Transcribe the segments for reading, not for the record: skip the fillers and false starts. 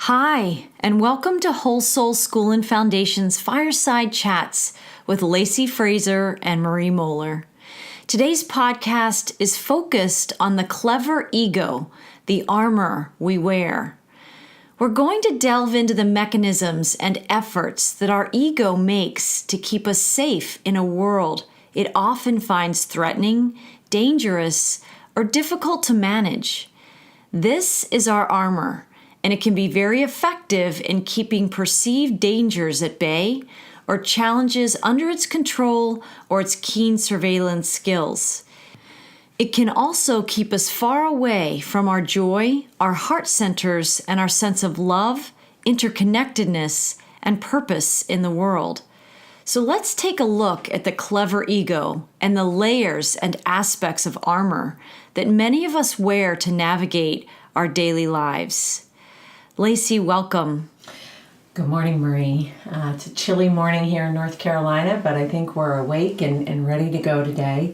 Hi, and welcome to Wholesoulschool and Foundation's Fireside Chats with Lacy, Frazer, and Marie Mohler. Today's podcast is focused on the clever ego, the armor we wear. We're going to delve into the mechanisms and efforts that our ego makes to keep us safe in a world it often finds threatening, dangerous, or difficult to manage. This is our armor, and it can be very effective in keeping perceived dangers at bay or challenges under its control or its keen surveillance skills. It can also keep us far away from our joy, our heart centers, and our sense of love, interconnectedness, and purpose in the world. So let's take a look at the clever ego and the layers and aspects of armor that many of us wear to navigate our daily lives. Lacy, welcome. Good morning, Marie. It's a chilly morning here in North Carolina, but I think we're awake and ready to go today.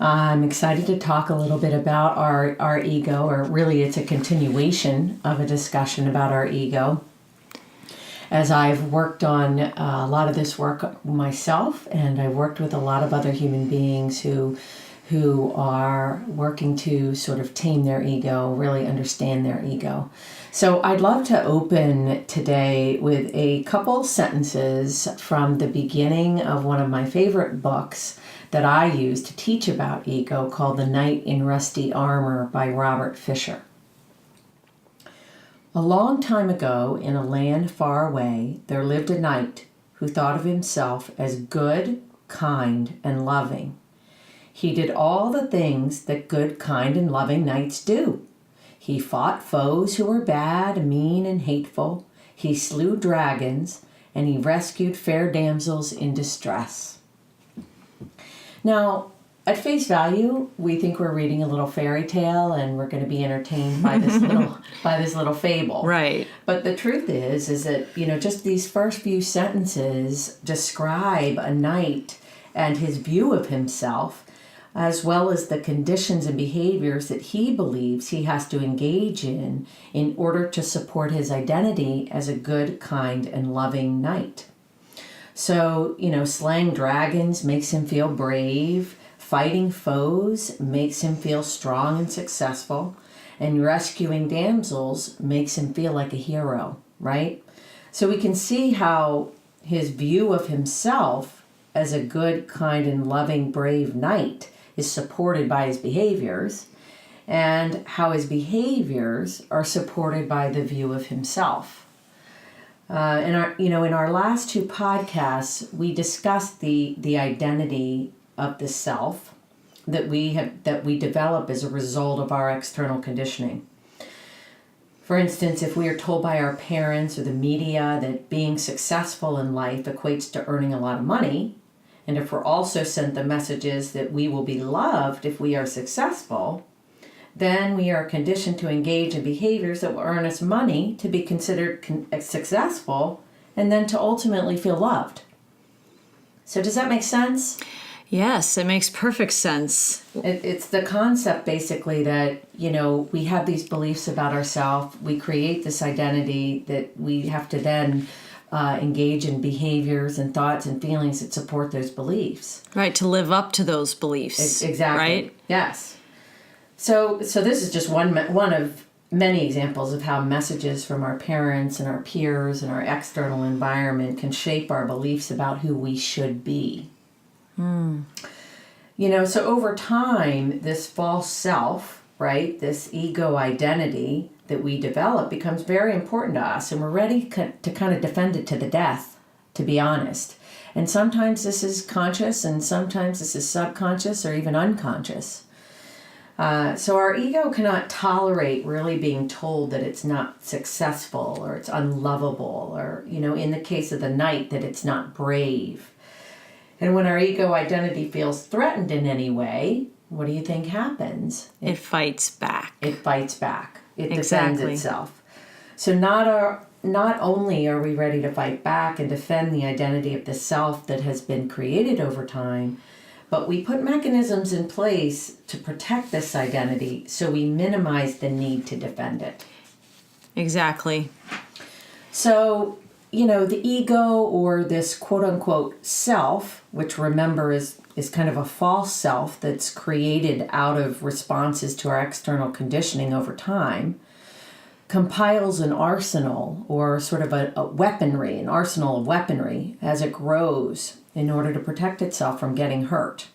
I'm excited to talk a little bit about our ego, or really it's a continuation of a discussion about our ego. As I've worked on a lot of this work myself, and I've worked with a lot of other human beings who are working to sort of tame their ego, really understand their ego. So I'd love to open today with a couple sentences from the beginning of one of my favorite books that I use to teach about ego, called The Knight in Rusty Armor by Robert Fisher. A long time ago, in a land far away, there lived a knight who thought of himself as good, kind, and loving. He did all the things that good, kind, and loving knights do. He fought foes who were bad, mean, and hateful. He slew dragons, and he rescued fair damsels in distress. Now, at face value, we think we're reading a little fairy tale, and we're going to be entertained by this little fable. Right. But the truth is that just these first few sentences describe a knight and his view of himself, as well as the conditions and behaviors that he believes he has to engage in order to support his identity as a good, kind, and loving knight. So, slaying dragons makes him feel brave, fighting foes makes him feel strong and successful, and rescuing damsels makes him feel like a hero, right? So we can see how his view of himself as a good, kind, and loving, brave knight is supported by his behaviors, and how his behaviors are supported by the view of himself. In our last two podcasts, we discussed the identity of the self that we develop as a result of our external conditioning. For instance, if we are told by our parents or the media that being successful in life equates to earning a lot of money, and if we're also sent the messages that we will be loved if we are successful, then we are conditioned to engage in behaviors that will earn us money to be considered successful, and then to ultimately feel loved. So does that make sense? Yes, it makes perfect sense. It's the concept basically that, we have these beliefs about ourselves. We create this identity that we have to then engage in behaviors and thoughts and feelings that support those beliefs. Right, to live up to those beliefs. Exactly. Right? Yes. So this is just one of many examples of how messages from our parents and our peers and our external environment can shape our beliefs about who we should be. So over time, this false self, right, this ego identity that we develop becomes very important to us, and we're ready to kind of defend it to the death, to be honest. And sometimes this is conscious, and sometimes this is subconscious or even unconscious. So our ego cannot tolerate really being told that it's not successful or it's unlovable, or, in the case of the knight, that it's not brave. And when our ego identity feels threatened in any way, what do you think happens? It fights back. It fights back. It Exactly. defends itself. So not only are we ready to fight back and defend the identity of the self that has been created over time, but we put mechanisms in place to protect this identity so we minimize the need to defend it. Exactly. So, the ego, or this quote unquote self, which remember is kind of a false self that's created out of responses to our external conditioning over time, compiles an arsenal, or sort of a weaponry, an arsenal of weaponry as it grows in order to protect itself from getting hurt.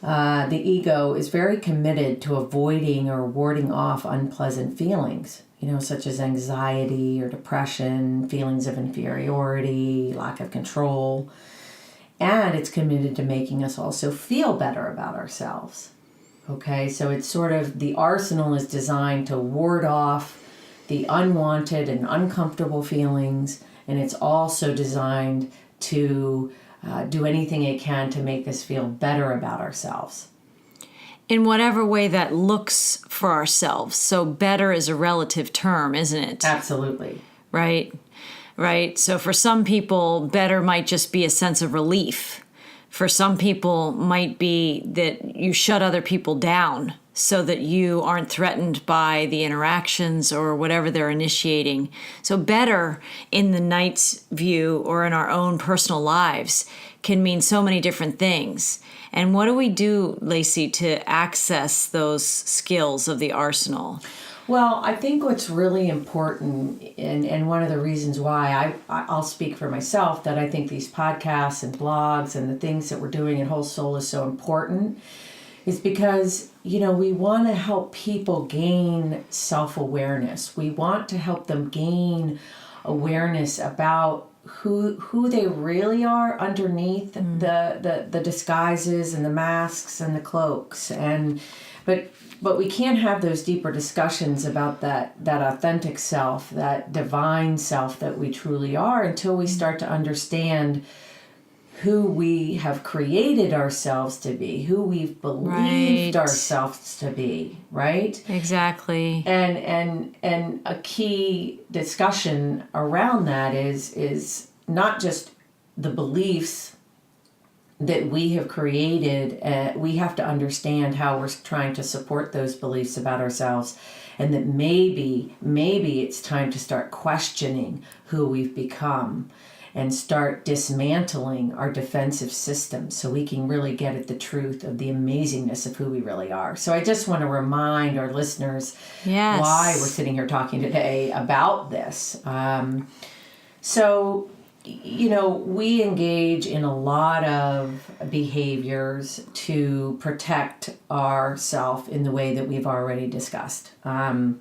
The ego is very committed to avoiding or warding off unpleasant feelings, such as anxiety or depression, feelings of inferiority, lack of control. And it's committed to making us also feel better about ourselves. Okay, so it's sort of, the arsenal is designed to ward off the unwanted and uncomfortable feelings, and it's also designed to do anything it can to make us feel better about ourselves. In whatever way that looks for ourselves. So better is a relative term, isn't it? Absolutely. Right. So for some people, better might just be a sense of relief. For some people, might be that you shut other people down so that you aren't threatened by the interactions or whatever they're initiating. So better in the Knight's view or in our own personal lives can mean so many different things. And what do we do, Lacy, to access those skills of the arsenal? Well, I think what's really important, and one of the reasons why I'll speak for myself, that I think these podcasts and blogs and the things that we're doing at Whole Soul is so important, is because, we want to help people gain self-awareness. We want to help them gain awareness about who they really are underneath the disguises and the masks and the cloaks. But we can't have those deeper discussions about that authentic self, that divine self that we truly are, until we start to understand who we have created ourselves to be, who we've believed ourselves to be, right? Exactly. And a key discussion around that is not just the beliefs that we have created. We have to understand how we're trying to support those beliefs about ourselves, and that maybe it's time to start questioning who we've become and start dismantling our defensive systems so we can really get at the truth of the amazingness of who we really are. So I just want to remind our listeners why we're sitting here talking today about this. So, we engage in a lot of behaviors to protect ourselves in the way that we've already discussed. And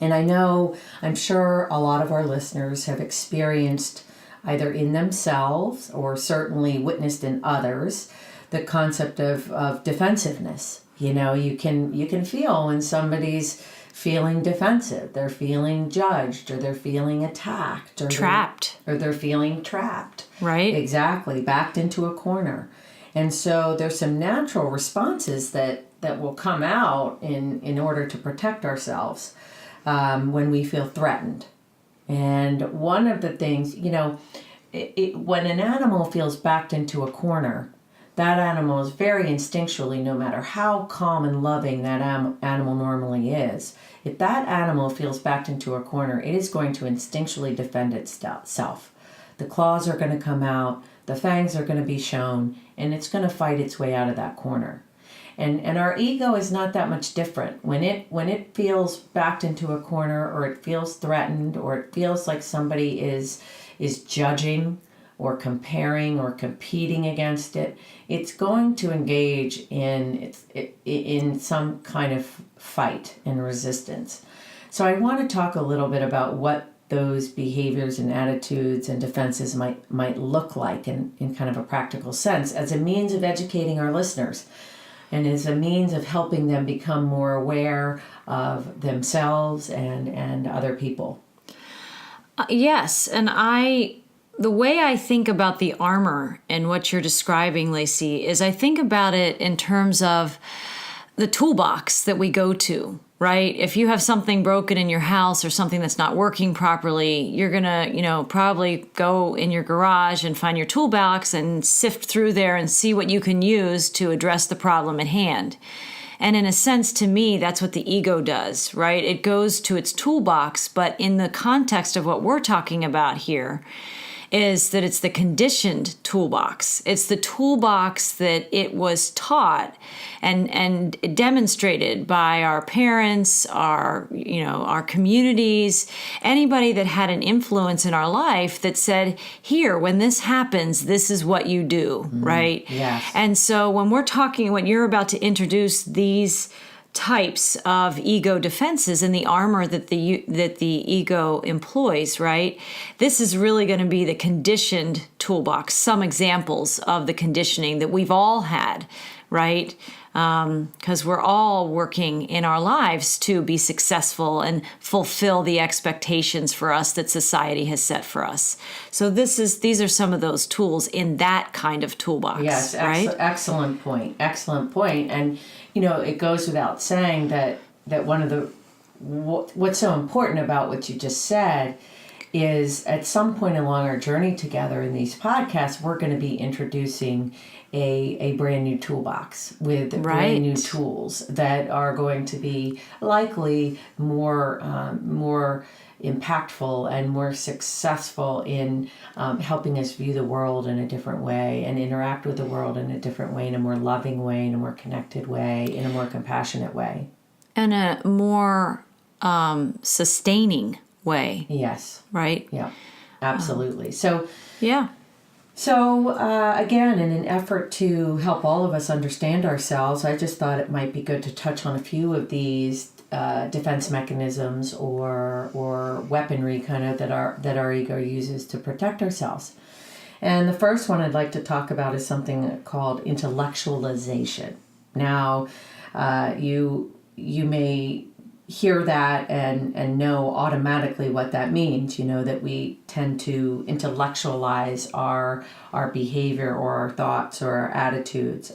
I'm sure a lot of our listeners have experienced, either in themselves or certainly witnessed in others, the concept of defensiveness. You can feel when somebody's feeling defensive, they're feeling judged, or they're feeling attacked, or trapped, or they're feeling trapped. Right? Exactly, backed into a corner. And so there's some natural responses that will come out in order to protect ourselves when we feel threatened. And one of the things, when an animal feels backed into a corner, that animal is very instinctually, no matter how calm and loving that animal normally is, if that animal feels backed into a corner, it is going to instinctually defend itself. The claws are going to come out, the fangs are going to be shown, and it's going to fight its way out of that corner. And our ego is not that much different. When it feels backed into a corner, or it feels threatened, or it feels like somebody is judging or comparing or competing against it, it's going to engage in some kind of fight and resistance. So I want to talk a little bit about what those behaviors and attitudes and defenses might look like in kind of a practical sense, as a means of educating our listeners, and as a means of helping them become more aware of themselves and other people. Yes, and the way I think about the armor and what you're describing, Lacy, is I think about it in terms of the toolbox that we go to, right? If you have something broken in your house or something that's not working properly, you're going to, probably go in your garage and find your toolbox and sift through there and see what you can use to address the problem at hand. And in a sense, to me, that's what the ego does, right? It goes to its toolbox, but in the context of what we're talking about here, is that it's the conditioned toolbox. It's the toolbox that it was taught and demonstrated by our parents, our communities, anybody that had an influence in our life that said, here, when this happens, this is what you do, right? Yes. And so when you're about to introduce these types of ego defenses and the armor that the ego employs, right? This is really going to be the conditioned toolbox, some examples of the conditioning that we've all had, right? Because we're all working in our lives to be successful and fulfill the expectations for us that society has set for us. So these are some of those tools in that kind of toolbox. Yes, right? Excellent point. Excellent point. And it goes without saying that one of the what's so important about what you just said is at some point along our journey together in these podcasts, we're going to be introducing a brand new toolbox with brand new tools that are going to be likely more impactful and more successful in helping us view the world in a different way and interact with the world in a different way, in a more loving way, in a more connected way, in a more compassionate way. And a more sustaining way. Yes. Right? Yeah, absolutely. So again, in an effort to help all of us understand ourselves, I just thought it might be good to touch on a few of these defense mechanisms or weaponry kind of that our ego uses to protect ourselves. And the first one I'd like to talk about is something called intellectualization. Now, you may hear that and know automatically what that means, that we tend to intellectualize our behavior or our thoughts or our attitudes.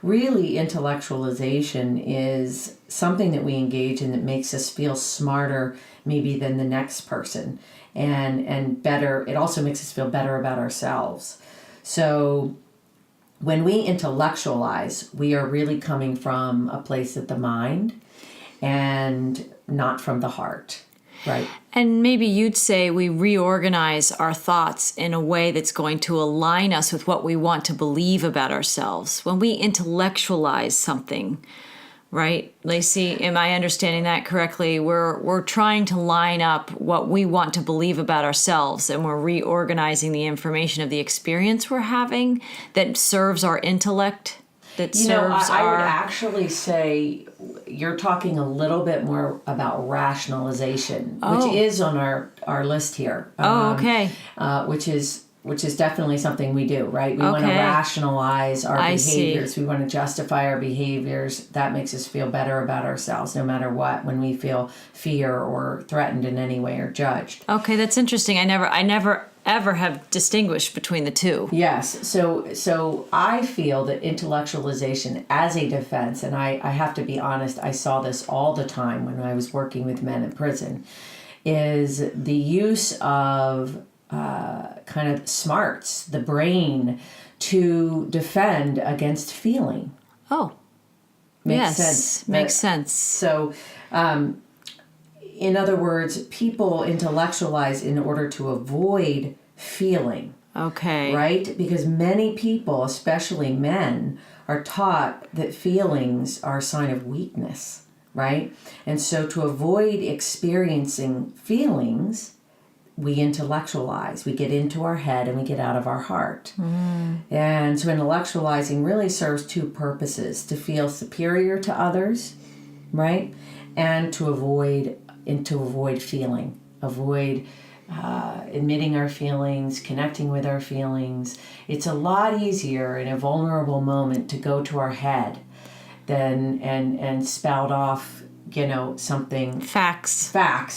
Really, intellectualization is something that we engage in that makes us feel smarter maybe than the next person and better. It also makes us feel better about ourselves. So when we intellectualize, we are really coming from a place of the mind and not from the heart, right? And maybe you'd say we reorganize our thoughts in a way that's going to align us with what we want to believe about ourselves. When we intellectualize something, right, Lacy, am I understanding that correctly? We're trying to line up what we want to believe about ourselves, and we're reorganizing the information of the experience we're having that serves our intellect. I would actually say you're talking a little bit more about rationalization, which is on our list here. Okay. Which is definitely something we do, right? We want to rationalize our behaviors. We want to justify our behaviors. That makes us feel better about ourselves, no matter what, when we feel fear or threatened in any way or judged. Okay, that's interesting. I never ever have distinguished between the two. Yes. So I feel that intellectualization as a defense, and I have to be honest, I saw this all the time when I was working with men in prison, is the use of kind of smarts, the brain, to defend against feeling. Oh. Makes sense. Makes sense. So, in other words, people intellectualize in order to avoid feeling. Okay. Right? Because many people, especially men, are taught that feelings are a sign of weakness, right? And so to avoid experiencing feelings, we intellectualize. We get into our head and we get out of our heart. And so intellectualizing really serves two purposes: to feel superior to others, right? And to avoid feeling, avoid admitting our feelings, connecting with our feelings. It's a lot easier in a vulnerable moment to go to our head than and spout off, something facts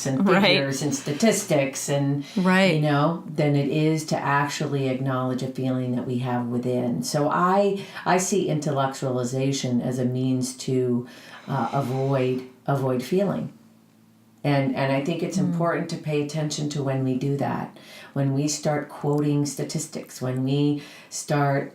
and figures and statistics and than it is to actually acknowledge a feeling that we have within. So I see intellectualization as a means to avoid feeling. And I think it's important to pay attention to when we do that. When we start quoting statistics, when we start,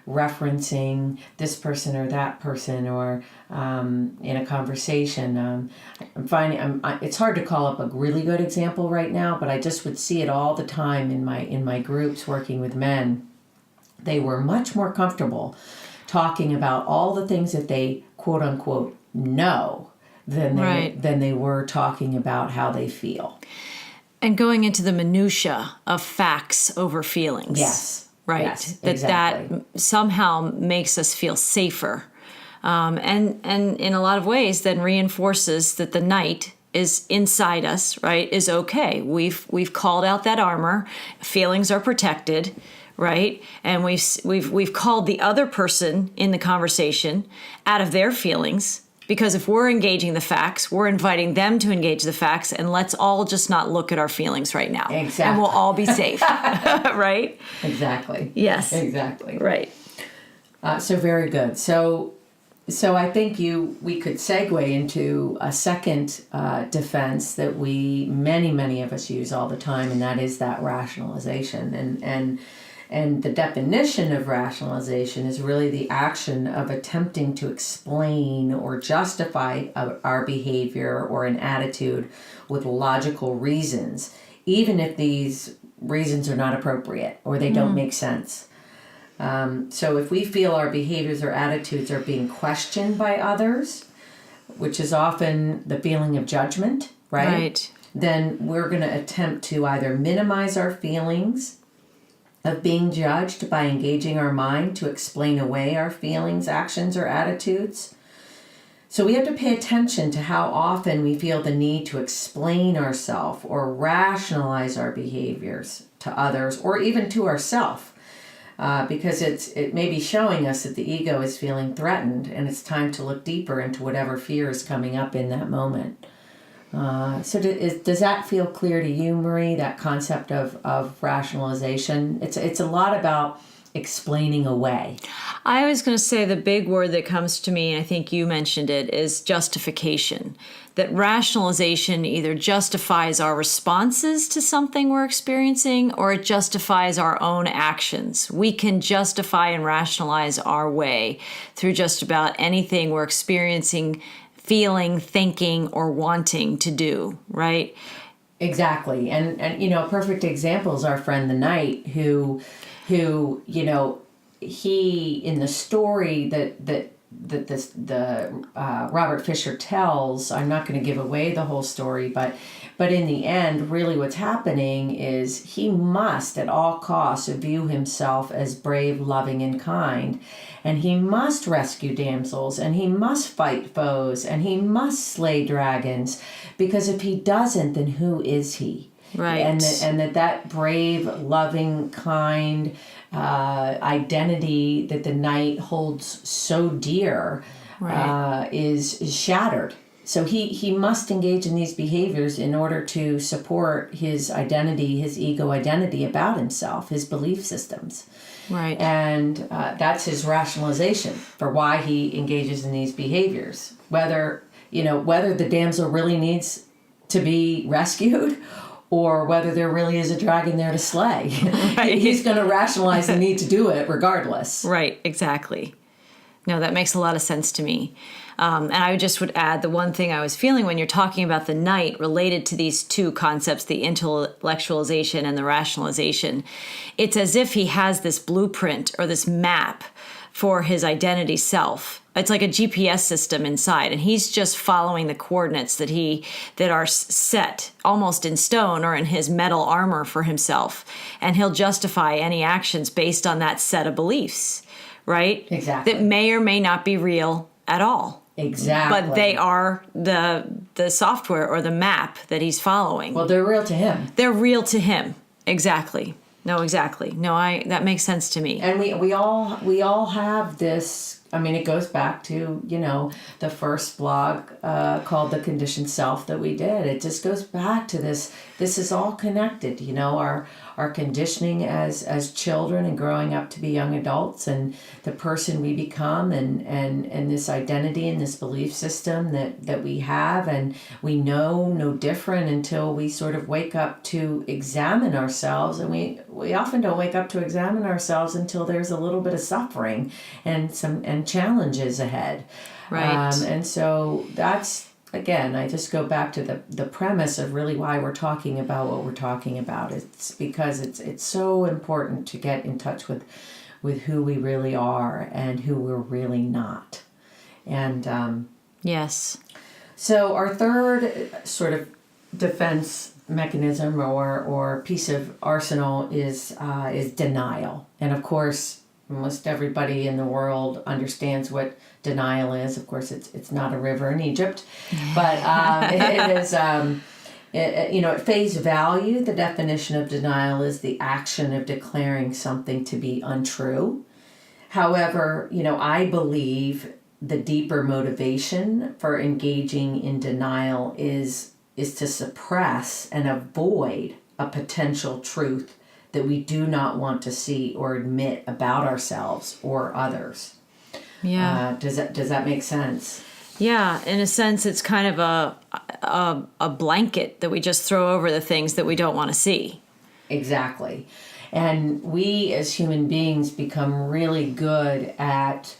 referencing this person or that person, or in a conversation. I'm finding it's hard to call up a really good example right now, but I just would see it all the time in my groups working with men. They were much more comfortable talking about all the things that they quote unquote know than they were talking about how they feel. And going into the minutia of facts over feelings. Yes. Right. Yes, exactly. That somehow makes us feel safer. And in a lot of ways then reinforces that the knight is inside us, right, is okay. We've called out that armor. Feelings are protected, right? And we've called the other person in the conversation out of their feelings. Because if we're engaging the facts, we're inviting them to engage the facts, and let's all just not look at our feelings right now. Exactly. And we'll all be safe, right? Exactly. Yes. Exactly. Right. So very good. So I think we could segue into a second defense that many of us use all the time, and that is that rationalization. And the definition of rationalization is really the action of attempting to explain or justify our behavior or an attitude with logical reasons, even if these reasons are not appropriate or they don't make sense. So if we feel our behaviors or attitudes are being questioned by others, which is often the feeling of judgment, right? Then we're going to attempt to either minimize our feelings of being judged by engaging our mind to explain away our feelings, actions, or attitudes. So we have to pay attention to how often we feel the need to explain ourselves or rationalize our behaviors to others or even to ourselves, because it may be showing us that the ego is feeling threatened, and it's time to look deeper into whatever fear is coming up in that moment. So does that feel clear to you, Marie, that concept of rationalization? It's a lot about explaining away. I was going to say the big word that comes to me, and I think you mentioned it, is justification. That rationalization either justifies our responses to something we're experiencing or it justifies our own actions. We can justify and rationalize our way through just about anything we're experiencing, feeling, thinking, or wanting to do, right? Exactly. And a perfect example is our friend the knight who he, in the story that Robert Fisher tells, I'm not going to give away the whole story, but in the end, really what's happening is he must at all costs view himself as brave, loving, and kind. And he must rescue damsels, and he must fight foes, and he must slay dragons, because if he doesn't, then who is he? Right. And that brave, loving, kind identity that the knight holds so dear is shattered. So he must engage in these behaviors in order to support his identity, his ego identity about himself, his belief systems. Right. And that's his rationalization for why he engages in these behaviors. Whether the damsel really needs to be rescued or whether there really is a dragon there to slay. Right. He's going to rationalize the need to do it regardless. Right, exactly. No, that makes a lot of sense to me. And I just would add the one thing I was feeling when you're talking about the knight related to these two concepts, the intellectualization and the rationalization. It's as if he has this blueprint or this map for his identity self. It's like a GPS system inside, and he's just following the coordinates that are set almost in stone or in his metal armor for himself. And he'll justify any actions based on that set of beliefs, right? Exactly. That may or may not be real at all. Exactly. But they are the software or the map that he's following. Well, they're real to him. They're real to him. Exactly. No, exactly. No, that makes sense to me. And we all have this I mean, it goes back to, the first blog called The Conditioned Self that we did. It just goes back to this. This is all connected, our conditioning as children and growing up to be young adults, and the person we become, and this identity and this belief system that we have, and we know no different until we sort of wake up to examine ourselves. And we often don't wake up to examine ourselves until there's a little bit of suffering and challenges ahead. Right. And so that's, again, I just go back to the premise of really why we're talking about what we're talking about. It's because it's so important to get in touch with who we really are and who we're really not. And yes. So our third sort of defense mechanism or piece of arsenal is denial. And of course, most everybody in the world understands what denial is. Of course, it's not a river in Egypt, but it is. At face value, the definition of denial is the action of declaring something to be untrue. However, I believe the deeper motivation for engaging in denial is to suppress and avoid a potential truth that we do not want to see or admit about ourselves or others. Yeah. Does that make sense? Yeah, in a sense, it's kind of a blanket that we just throw over the things that we don't want to see. Exactly. And we as human beings become really good at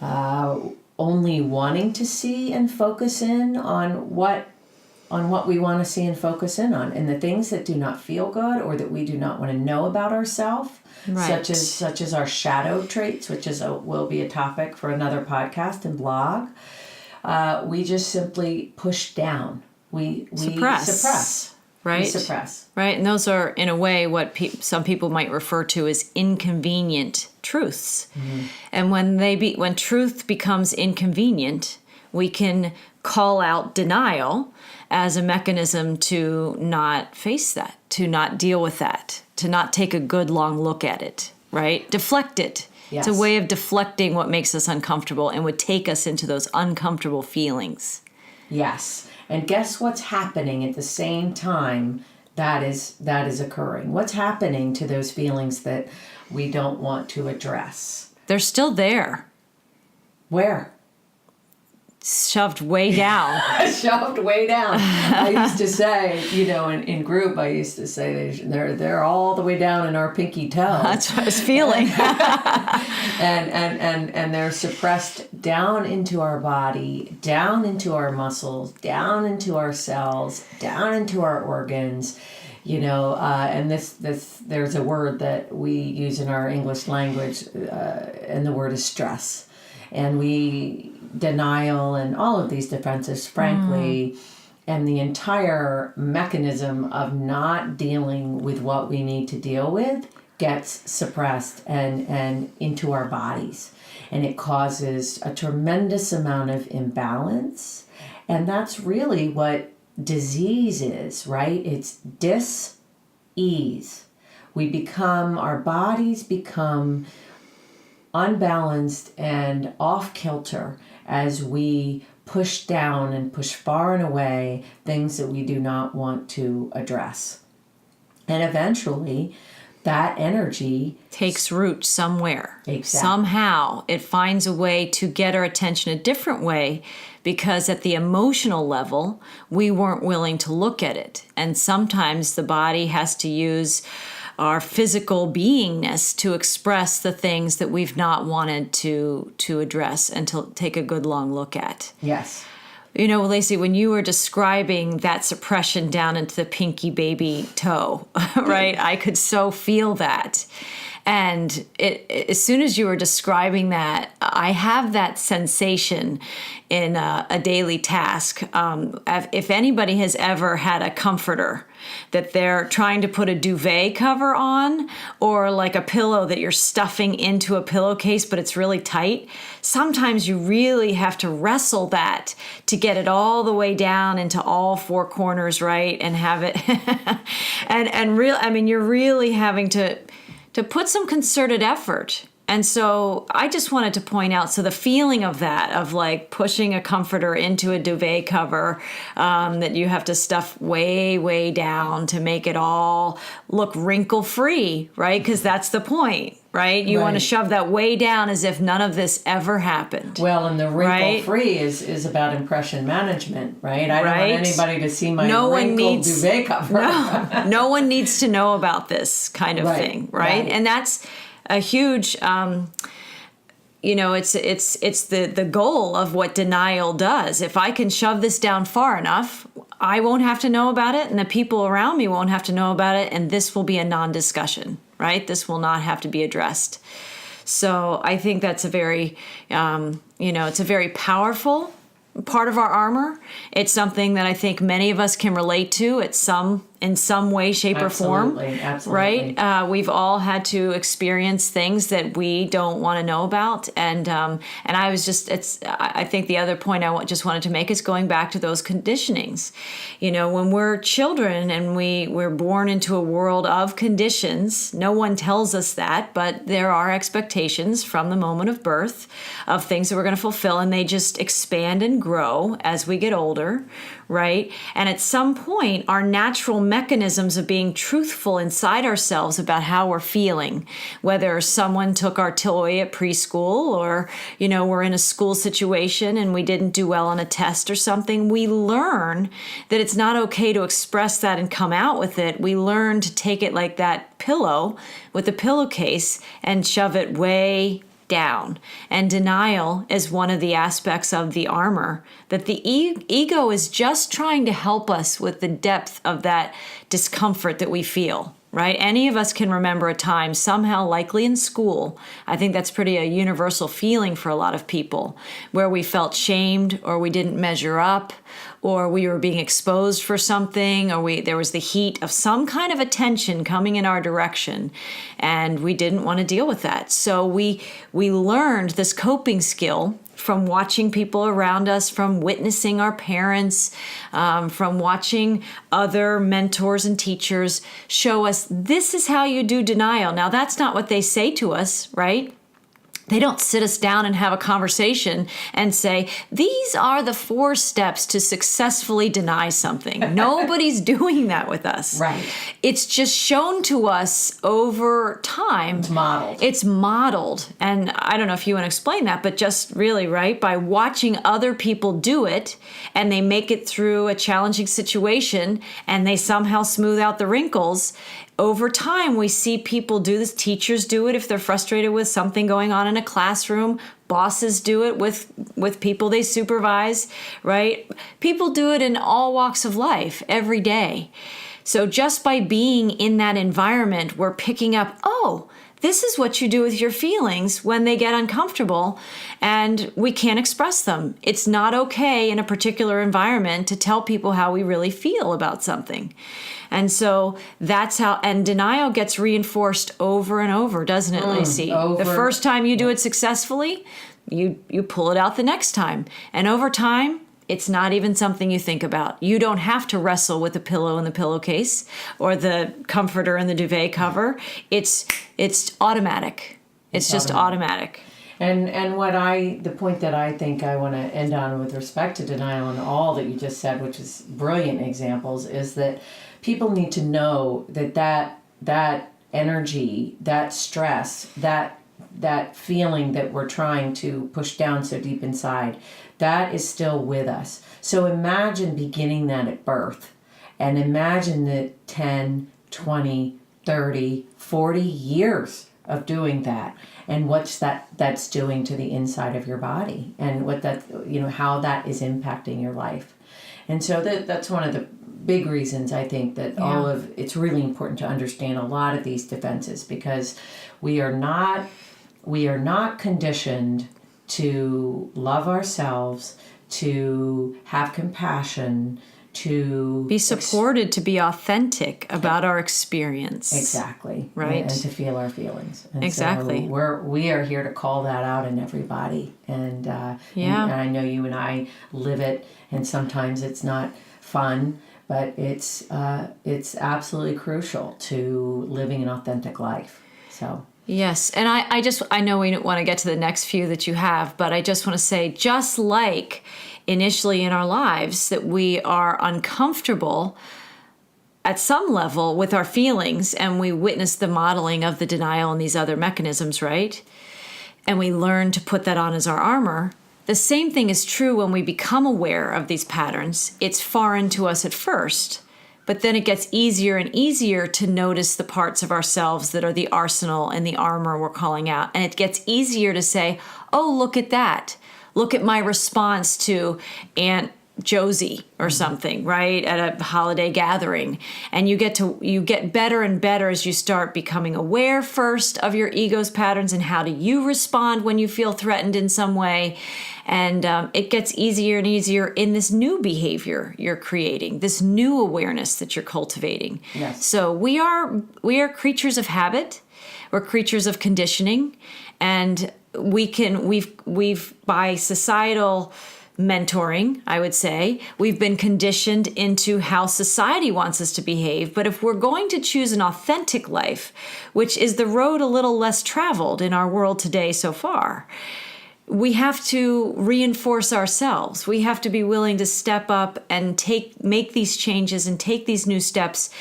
only wanting to see and focus in on what we want to see and focus in on, and the things that do not feel good or that we do not want to know about ourselves, right. such as our shadow traits, which will be a topic for another podcast and blog. We just simply push down. We suppress. Right. We suppress. Right. And those are, in a way, what some people might refer to as inconvenient truths. Mm-hmm. And when truth becomes inconvenient, we can call out denial as a mechanism to not face that, to not deal with that, to not take a good long look at it, right? Deflect it. Yes. It's a way of deflecting what makes us uncomfortable and would take us into those uncomfortable feelings. Yes. And guess what's happening at the same time that is occurring? What's happening to those feelings that we don't want to address? They're still there. Where? Shoved way down. Shoved way down. I used to say, in group, I used to say they're all the way down in our pinky toe. That's what I was feeling. and they're suppressed down into our body, down into our muscles, down into our cells, down into our organs. And this there's a word that we use in our English language, and the word is stress. And denial and all of these defenses, frankly, and the entire mechanism of not dealing with what we need to deal with gets suppressed and into our bodies. And it causes a tremendous amount of imbalance. And that's really what disease is, right? It's dis-ease. Our bodies become unbalanced and off kilter as we push down and push far and away things that we do not want to address. And eventually that energy takes root somewhere. Exactly. Somehow it finds a way to get our attention a different way, because at the emotional level we weren't willing to look at it. And sometimes the body has to use our physical beingness to express the things that we've not wanted to address and to take a good long look at. Yes. Lacy, when you were describing that suppression down into the pinky baby toe, right, I could so feel that. And as soon as you were describing that, I have that sensation in a daily task. If anybody has ever had a comforter that they're trying to put a duvet cover on, or like a pillow that you're stuffing into a pillowcase, but it's really tight, sometimes you really have to wrestle that to get it all the way down into all four corners, right? And have it, you're really having to put some concerted effort And so I just wanted to point out, so the feeling of that, of like pushing a comforter into a duvet cover that you have to stuff way, way down to make it all look wrinkle free, right? Because that's the point, right? You want to shove that way down as if none of this ever happened. Well, and the wrinkle free is about impression management, right? I don't want anybody to see my wrinkled duvet cover. No one needs to know about this kind of thing, right? And that's a huge, it's the goal of what denial does. If I can shove this down far enough, I won't have to know about it, and the people around me won't have to know about it, and this will be a non-discussion, right? This will not have to be addressed. So I think that's a very, it's a very powerful part of our armor. It's something that I think many of us can relate to in some way, shape, or form. Absolutely. Right? We've all had to experience things that we don't want to know about, and I was I think the other point I just wanted to make is going back to those conditionings. When we're children and we're born into a world of conditions, no one tells us that, but there are expectations from the moment of birth of things that we're going to fulfill, and they just expand and grow as we get older, right? And at some point, our natural mechanisms of being truthful inside ourselves about how we're feeling, whether someone took our toy at preschool or, we're in a school situation and we didn't do well on a test or something, we learn that it's not okay to express that and come out with it. We learn to take it like that pillow with a pillowcase and shove it way down. And denial is one of the aspects of the armor that the ego is just trying to help us with the depth of that discomfort that we feel, right? Any of us can remember a time, somehow likely in school, I think that's pretty a universal feeling for a lot of people, where we felt shamed or we didn't measure up or we were being exposed for something, or there was the heat of some kind of attention coming in our direction, and we didn't want to deal with that. So we learned this coping skill from watching people around us, from witnessing our parents, from watching other mentors and teachers show us, this is how you do denial. Now, that's not what they say to us, right? They don't sit us down and have a conversation and say, these are the 4 steps to successfully deny something. Nobody's doing that with us. Right. It's just shown to us over time. It's modeled. And I don't know if you want to explain that, but just really, right, by watching other people do it and they make it through a challenging situation and they somehow smooth out the wrinkles. Over time, we see people do this. Teachers do it if they're frustrated with something going on in a classroom. Bosses do it with people they supervise, right? People do it in all walks of life every day. So just by being in that environment, we're picking up, oh, this is what you do with your feelings when they get uncomfortable and we can't express them. It's not okay in a particular environment to tell people how we really feel about something. And so that's how, and denial gets reinforced over and over, doesn't it, Lacy? The first time you do it successfully, you pull it out the next time. And over time, it's not even something you think about. You don't have to wrestle with the pillow in the pillowcase or the comforter in the duvet cover. It's automatic. It's just automatic. And the point that I think I want to end on with respect to denial and all that you just said, which is brilliant examples, is that people need to know that energy, that stress, that feeling that we're trying to push down so deep inside, that is still with us. So imagine beginning that at birth, and imagine that 10, 20, 30, 40 years of doing that, and that's doing to the inside of your body, and what that, how that is impacting your life. And so that's one of the big reasons I think that it's really important to understand a lot of these defenses, because we are not conditioned to love ourselves, to have compassion, to be supported, to be authentic about our experience. Exactly. Right. And to feel our feelings. And exactly. So we are here to call that out in everybody. And and I know you and I live it, and sometimes it's not fun, but it's absolutely crucial to living an authentic life. So Yes. And I know we want to get to the next few that you have, but I just want to say, just like initially in our lives that we are uncomfortable at some level with our feelings, and we witness the modeling of the denial and these other mechanisms, right? And we learn to put that on as our armor. The same thing is true when we become aware of these patterns. It's foreign to us at first, but then it gets easier and easier to notice the parts of ourselves that are the arsenal and the armor we're calling out. And it gets easier to say, oh, look at that. Look at my response to Aunt Josie or something, right? At a holiday gathering. And you get better and better as you start becoming aware first of your ego's patterns and how do you respond when you feel threatened in some way. And it gets easier and easier in this new behavior you're creating, this new awareness that you're cultivating. Yes. So we are creatures of habit. We're creatures of conditioning, and we've by societal mentoring, I would say, we've been conditioned into how society wants us to behave. But if we're going to choose an authentic life, which is the road a little less traveled in our world today so far, we have to reinforce ourselves. We have to be willing to step up and make these changes and take these new steps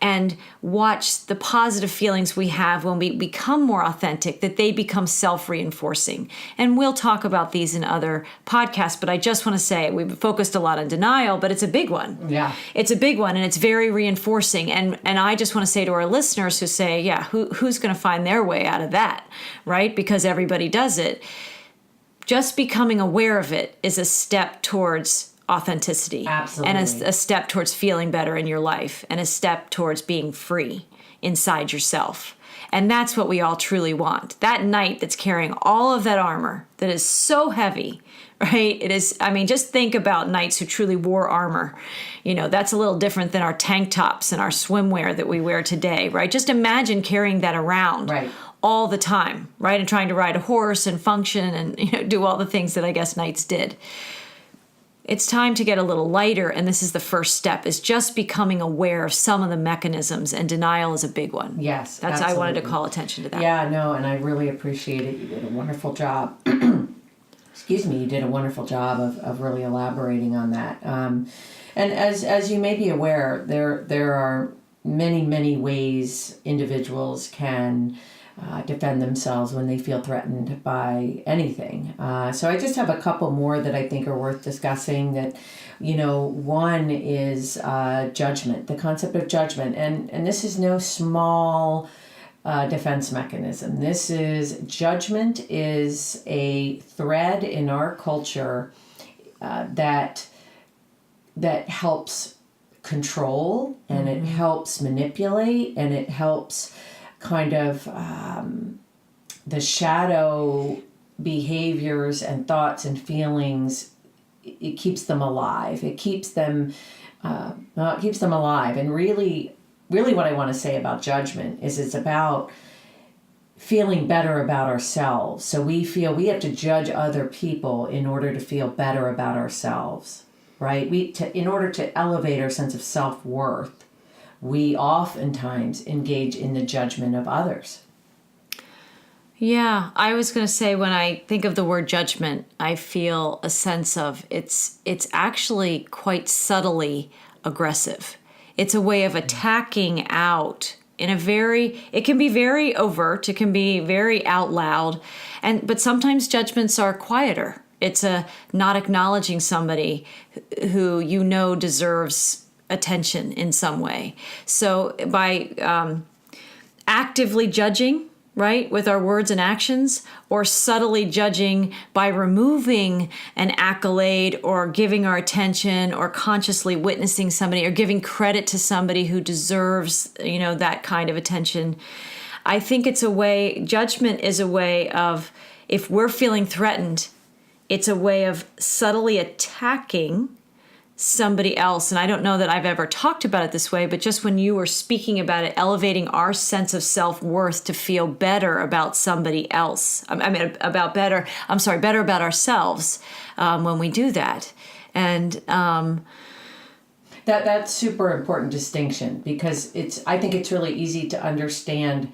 and watch the positive feelings we have when we become more authentic, that they become self-reinforcing. And we'll talk about these in other podcasts, but I just want to say we've focused a lot on denial, but it's a big one. Yeah. It's a big one, and it's very reinforcing. And I just want to say to our listeners who say, yeah, who's going to find their way out of that, right? Because everybody does it. Just becoming aware of it is a step towards authenticity. Absolutely. And a step towards feeling better in your life, and a step towards being free inside yourself. And that's what we all truly want. That knight that's carrying all of that armor that is so heavy, right? It is, I mean, just think about knights who truly wore armor. You know, that's a little different than our tank tops and our swimwear that we wear today, right? Just imagine carrying that around. Right. All the time, right? And trying to ride a horse and function and do all the things that I guess knights did. It's time to get a little lighter, and this is the first step, is just becoming aware of some of the mechanisms, and denial is a big one. Yes, That's absolutely. I wanted to call attention to that. Yeah, no, and I really appreciate it. You did a wonderful job. Excuse me, you did a wonderful job of really elaborating on that. And as you may be aware, there are many ways individuals can defend themselves when they feel threatened by anything. So I just have a couple more that I think are worth discussing. That, one is judgment, the concept of judgment. And this is no small defense mechanism. Judgment is a thread in our culture that helps control, and it helps manipulate, and it helps kind of the shadow behaviors and thoughts and feelings. It keeps them alive. It keeps them alive. And really what I want to say about judgment is it's about feeling better about ourselves. So we feel we have to judge other people in order to feel better about ourselves, right? In order to elevate our sense of self-worth, we oftentimes engage in the judgment of others. Yeah, I was going to say, when I think of the word judgment, I feel a sense of it's actually quite subtly aggressive. It's a way of attacking out it can be very overt, it can be very out loud, but sometimes judgments are quieter. It's not acknowledging somebody who deserves attention in some way. So by actively judging, right, with our words and actions, or subtly judging by removing an accolade or giving our attention or consciously witnessing somebody or giving credit to somebody who deserves, that kind of attention. I think judgment is a way of, if we're feeling threatened, it's a way of subtly attacking somebody else. And I don't know that I've ever talked about it this way, but just when you were speaking about it, elevating our sense of self-worth to feel better about somebody else. Better about ourselves when we do that. And that's super important distinction, because I think it's really easy to understand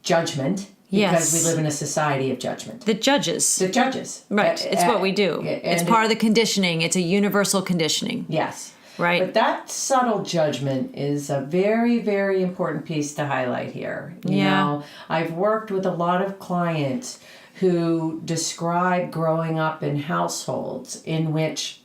judgment Because Yes. we live in a society of judgment. That judges. The judges. Right. It's what we do. It's part of the conditioning. It's a universal conditioning. Yes. Right. But that subtle judgment is a very, very important piece to highlight here. You know, I've worked with a lot of clients who describe growing up in households in which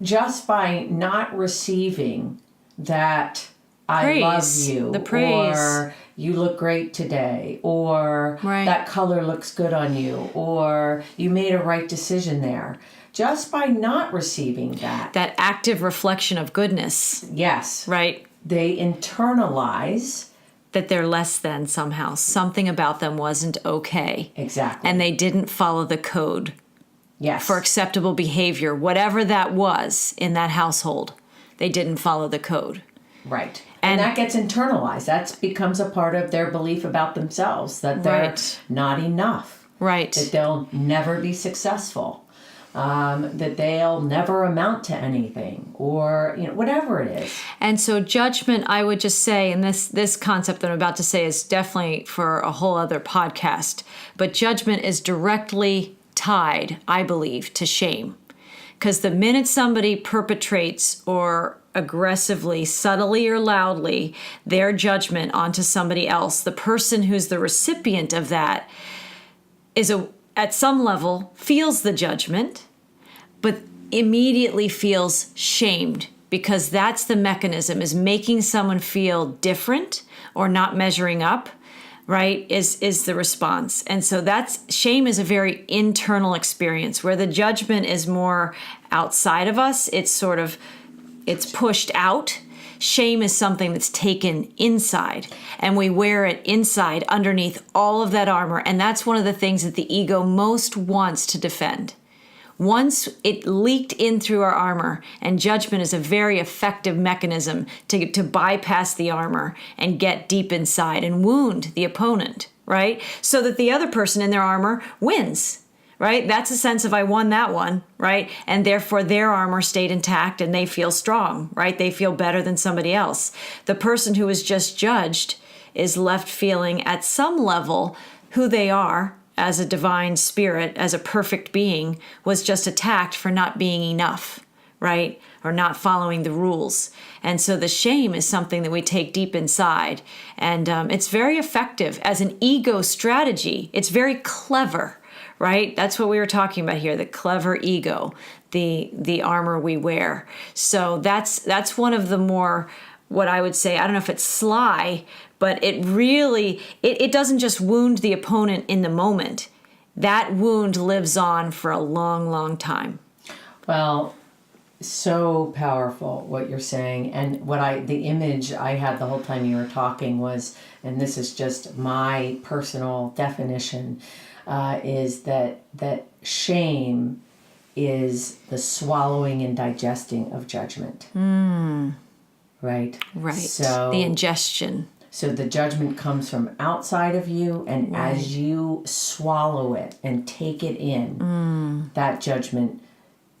just by not receiving that I love you, the praise, or you look great today, or that color looks good on you, or you made a right decision there. Just by not receiving that active reflection of goodness. Yes. Right. They internalize that they're less than somehow. Something about them wasn't okay. Exactly. And they didn't follow the code. Yes. For acceptable behavior, whatever that was in that household. They didn't follow the code. Right. And that gets internalized. That becomes a part of their belief about themselves, that they're not enough. Right. That they'll never be successful. That they'll never amount to anything, or whatever it is. And so judgment, I would just say, and this concept that I'm about to say is definitely for a whole other podcast, but judgment is directly tied, I believe, to shame. Because the minute somebody perpetrates or aggressively, subtly or loudly, their judgment onto somebody else, the person who's the recipient of that at some level feels the judgment, but immediately feels shamed, because that's the mechanism, is making someone feel different or not measuring up, right, is the response. And so shame is a very internal experience, where the judgment is more outside of us. It's pushed out. Shame is something that's taken inside, and we wear it inside underneath all of that armor. And that's one of the things that the ego most wants to defend. Once it leaked in through our armor, and judgment is a very effective mechanism to bypass the armor and get deep inside and wound the opponent, right? So that the other person in their armor wins. Right? That's a sense of I won that one, right? And therefore their armor stayed intact and they feel strong, right? They feel better than somebody else. The person who is just judged is left feeling at some level who they are as a divine spirit, as a perfect being, was just attacked for not being enough, right? Or not following the rules. And so the shame is something that we take deep inside. And it's very effective as an ego strategy. It's very clever. Right? That's what we were talking about here, the clever ego, the armor we wear. So that's one of the more, what I would say, I don't know if it's sly, but it really, it doesn't just wound the opponent in the moment. That wound lives on for a long, long time. Well, so powerful what you're saying. And the image I had the whole time you were talking was, and this is just my personal definition, is that shame is the swallowing and digesting of judgment. Right? Right. So the ingestion. So the judgment comes from outside of you, and as you swallow it and take it in, that judgment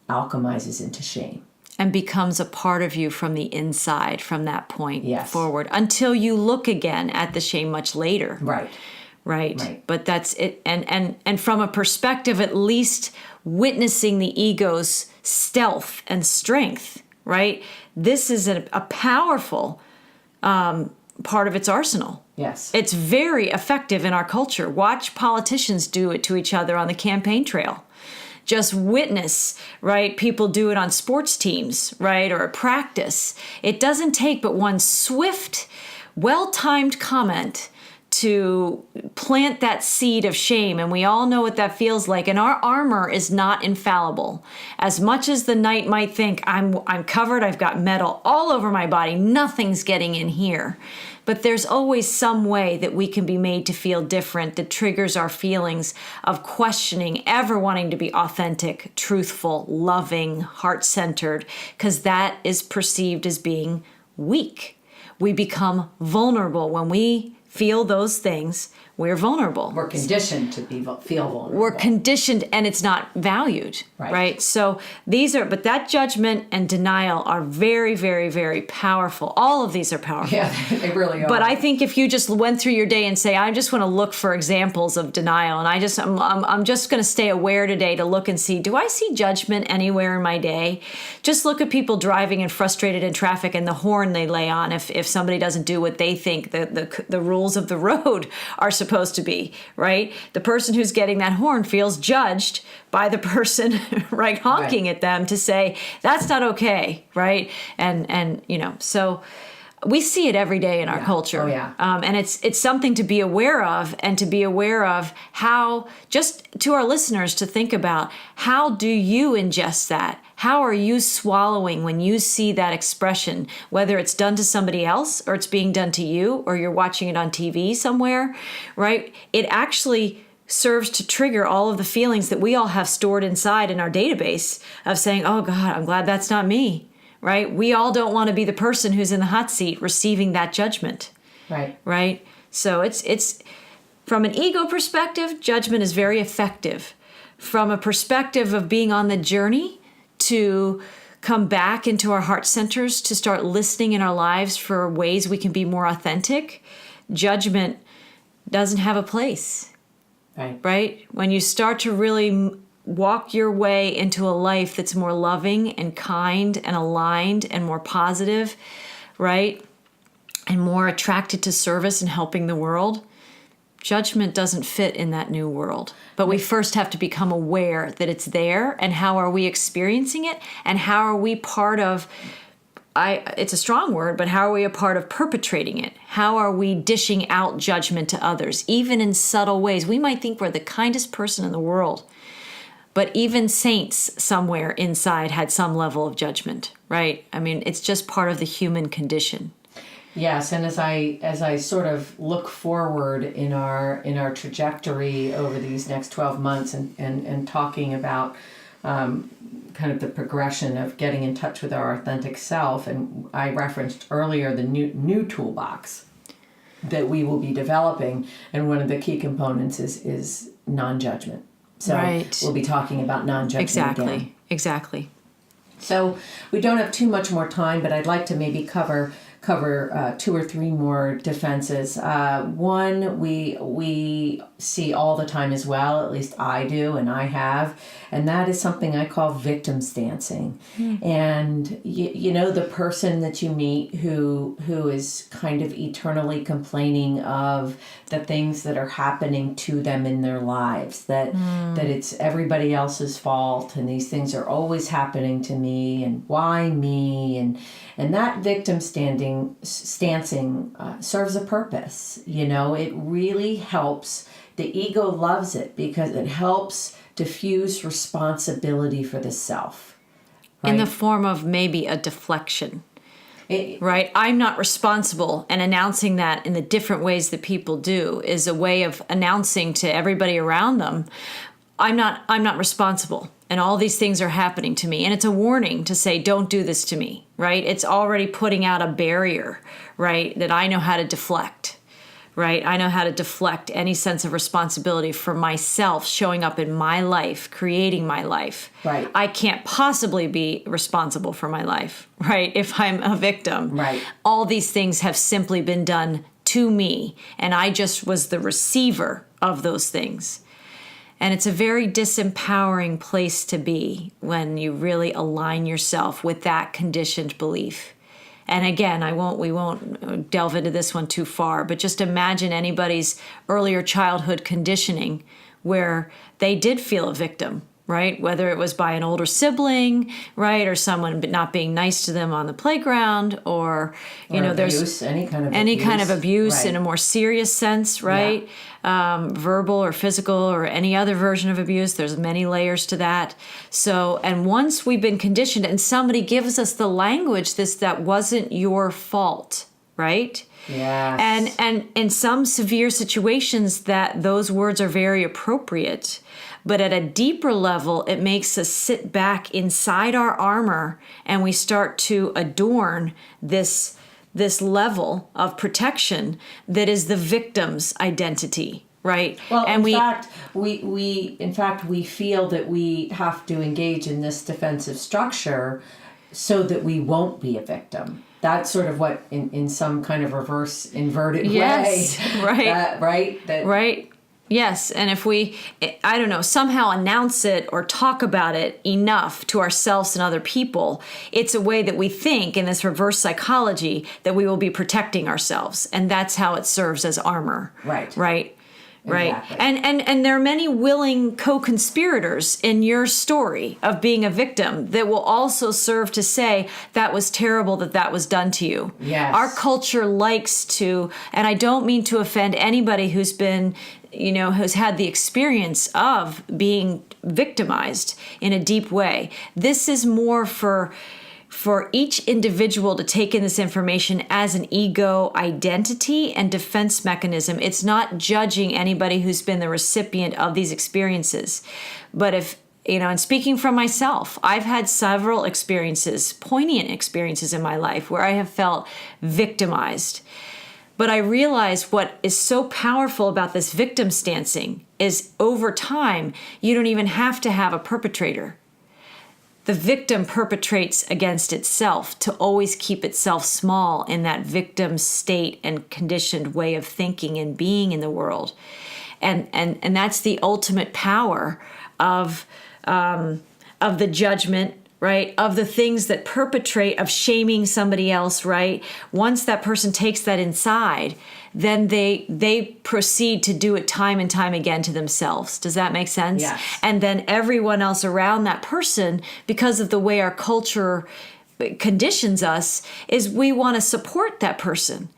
alchemizes into shame. And becomes a part of you from the inside from that point forward, until you look again at the shame much later. Right. But that's it. And from a perspective, at least witnessing the ego's stealth and strength, right? This is a powerful part of its arsenal. Yes. It's very effective in our culture. Watch politicians do it to each other on the campaign trail. Just witness, right? People do it on sports teams, right? Or at practice. It doesn't take but one swift, well-timed comment to plant that seed of shame, and we all know what that feels like. And our armor is not infallible. As much as the knight might think, I'm covered, I've got metal all over my body, nothing's getting in here. But there's always some way that we can be made to feel different that triggers our feelings of questioning, ever wanting to be authentic, truthful, loving, heart-centered, because that is perceived as being weak. We become vulnerable when we feel those things. we're vulnerable. We're conditioned to feel vulnerable. We're conditioned, and it's not valued, right? So but that judgment and denial are very, very, very powerful. All of these are powerful. Yeah, they really are. But I think if you just went through your day and say, I just want to look for examples of denial, and I'm just going to stay aware today to look and see, do I see judgment anywhere in my day? Just look at people driving and frustrated in traffic and the horn they lay on if somebody doesn't do what they think the rules of the road are supposed to be, right? The person who's getting that horn feels judged by the person right honking at them to say that's not okay, right? And so we see it every day in our culture. Oh, yeah. And it's something to be aware of, and to be aware of how, just to our listeners to think about, how do you ingest that? How are you swallowing when you see that expression, whether it's done to somebody else or it's being done to you or you're watching it on TV somewhere, right? It actually serves to trigger all of the feelings that we all have stored inside in our database of saying, oh God, I'm glad that's not me, right? We all don't want to be the person who's in the hot seat receiving that judgment, right? So it's from an ego perspective, judgment is very effective. From a perspective of being on the journey to come back into our heart centers, to start listening in our lives for ways we can be more authentic, judgment doesn't have a place, right? When you start to really walk your way into a life that's more loving and kind and aligned and more positive, right? And more attracted to service and helping the world, judgment doesn't fit in that new world. But we first have to become aware that it's there, and how are we experiencing it, and how are we part of, it's a strong word, but how are we a part of perpetrating it? How are we dishing out judgment to others, even in subtle ways? We might think we're the kindest person in the world, but even saints somewhere inside had some level of judgment, right? I mean, it's just part of the human condition. Yes, and as I sort of look forward in our trajectory over these next 12 months and talking about kind of the progression of getting in touch with our authentic self, and I referenced earlier the new toolbox that we will be developing, and one of the key components is non-judgment. So we'll be talking about non-judgment again. Exactly. So we don't have too much more time, but I'd like to maybe cover 2 or 3 more defenses. One we see all the time as well, at least I do and I have, and that is something I call victim stancing. And you know, the person that you meet who is kind of eternally complaining of the things that are happening to them in their lives, that it's everybody else's fault, and these things are always happening to me, and why me, and that victim stancing serves a purpose. You know, it really helps. The ego loves it because it helps diffuse responsibility for the self. Right? In the form of maybe a deflection. Right? I'm not responsible, and announcing that in the different ways that people do is a way of announcing to everybody around them, I'm not responsible, and all these things are happening to me. And it's a warning to say, don't do this to me, right? It's already putting out a barrier, right? That I know how to deflect, right? I know how to deflect any sense of responsibility for myself showing up in my life, creating my life. Right. I can't possibly be responsible for my life, right? If I'm a victim. Right. All these things have simply been done to me, and I just was the receiver of those things. And it's a very disempowering place to be when you really align yourself with that conditioned belief. And again, we won't delve into this one too far, but just imagine anybody's earlier childhood conditioning where they did feel a victim, right? Whether it was by an older sibling, right, or someone not being nice to them on the playground, or there's any kind of abuse right. In a more serious sense, right? Yeah. Verbal or physical or any other version of abuse. There's many layers to that. So, and once we've been conditioned and somebody gives us the language, that wasn't your fault, right? Yes. And in some severe situations that those words are very appropriate. But at a deeper level, it makes us sit back inside our armor, and we start to adorn this this level of protection that is the victim's identity, right? Well, in fact, we feel that we have to engage in this defensive structure so that we won't be a victim. That's sort of what, in some kind of reverse inverted way, right, right? Right. Yes, and if we, I don't know, somehow announce it or talk about it enough to ourselves and other people, it's a way that we think in this reverse psychology that we will be protecting ourselves. And that's how it serves as armor. Right. Right. Right. Exactly. And there are many willing co-conspirators in your story of being a victim that will also serve to say that was terrible that was done to you. Yes. Our culture likes to, and I don't mean to offend anybody who's been, who's had the experience of being victimized in a deep way. This is more for each individual to take in this information as an ego identity and defense mechanism. It's not judging anybody who's been the recipient of these experiences. But if, and speaking from myself, I've had several experiences, poignant experiences in my life where I have felt victimized. But I realize what is so powerful about this victim stancing is over time, you don't even have to have a perpetrator. The victim perpetrates against itself to always keep itself small in that victim state and conditioned way of thinking and being in the world. And that's the ultimate power of the judgment, right? Of the things that perpetrate, of shaming somebody else, right? Once that person takes that inside, then they proceed to do it time and time again to themselves. Does that make sense? Yes. And then everyone else around that person, because of the way our culture conditions us, is we want to support that person,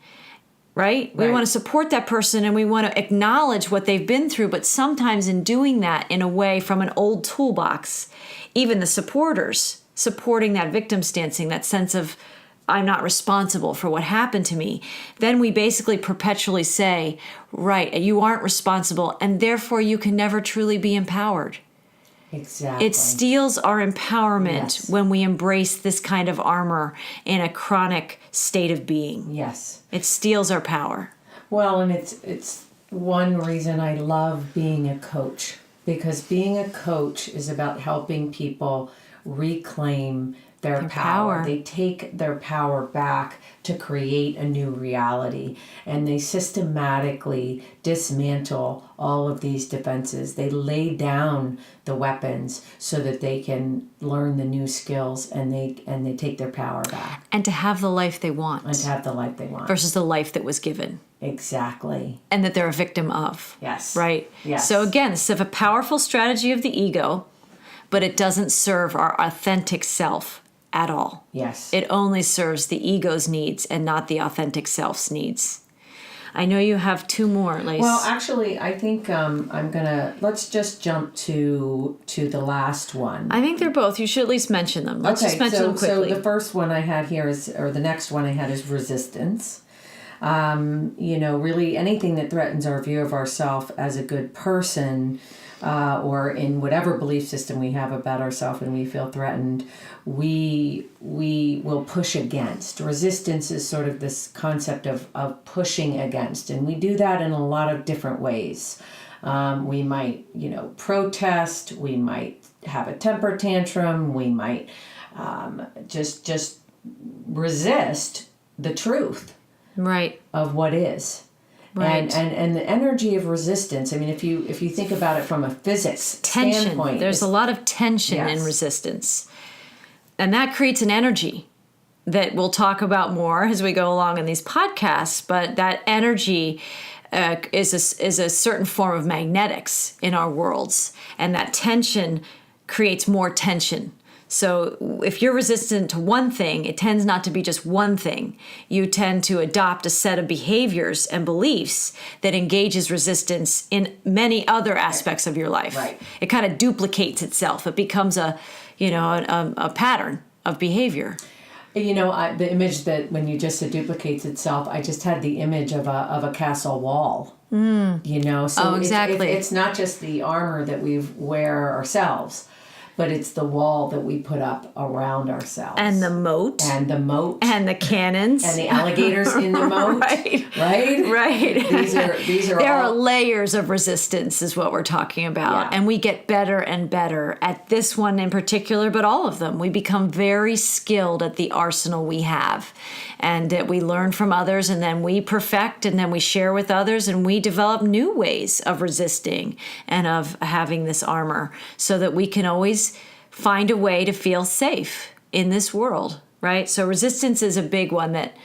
right? We want to support that person and we want to acknowledge what they've been through. But sometimes in doing that in a way from an old toolbox, even the supporters supporting that victim stancing, that sense of I'm not responsible for what happened to me, then we basically perpetually say, right, you aren't responsible, and therefore you can never truly be empowered. Exactly. It steals our empowerment when we embrace this kind of armor in a chronic state of being. Yes. It steals our power. Well, and it's one reason I love being a coach, because being a coach is about helping people reclaim their power. They take their power back to create a new reality, and they systematically dismantle all of these defenses. They lay down the weapons so that they can learn the new skills, and they take their power back. And to have the life they want. And to have the life they want. Versus the life that was given. Exactly. And that they're a victim of. Yes. Right? Yes. So again, this is a powerful strategy of the ego, but it doesn't serve our authentic self at all. Yes. It only serves the ego's needs and not the authentic self's needs. I know you have two more, Lace. Well, actually, I think let's just jump to the last one. I think they're both. You should at least mention them. Let's just mention them quickly. So the first one I had here the next one I had is resistance. Really anything that threatens our view of ourselves as a good person, or in whatever belief system we have about ourselves and we feel threatened, we will push against. Resistance is sort of this concept of pushing against, and we do that in a lot of different ways. We might, protest, we might have a temper tantrum, we might just resist the truth of what is. Right. And the energy of resistance, I mean, if you think about it from a physics standpoint. There's a lot of tension in resistance. And that creates an energy that we'll talk about more as we go along in these podcasts. But that energy is a certain form of magnetics in our worlds. And that tension creates more tension. So if you're resistant to one thing, it tends not to be just one thing. You tend to adopt a set of behaviors and beliefs that engages resistance in many other aspects of your life. Right. It kind of duplicates itself. It becomes a pattern of behavior. The image that when you just said duplicates itself, I just had the image of a castle wall. So exactly. It's not just the armor that we wear ourselves, but it's the wall that we put up around ourselves. And the moat. And the moat. And the cannons. And the alligators in the moat. Right. These are there are layers of resistance is what we're talking about. Yeah. And we get better and better at this one in particular, but all of them. We become very skilled at the arsenal we have. And we learn from others, and then we perfect, and then we share with others, and we develop new ways of resisting and of having this armor so that we can always find a way to feel safe in this world, right? So resistance is a big one that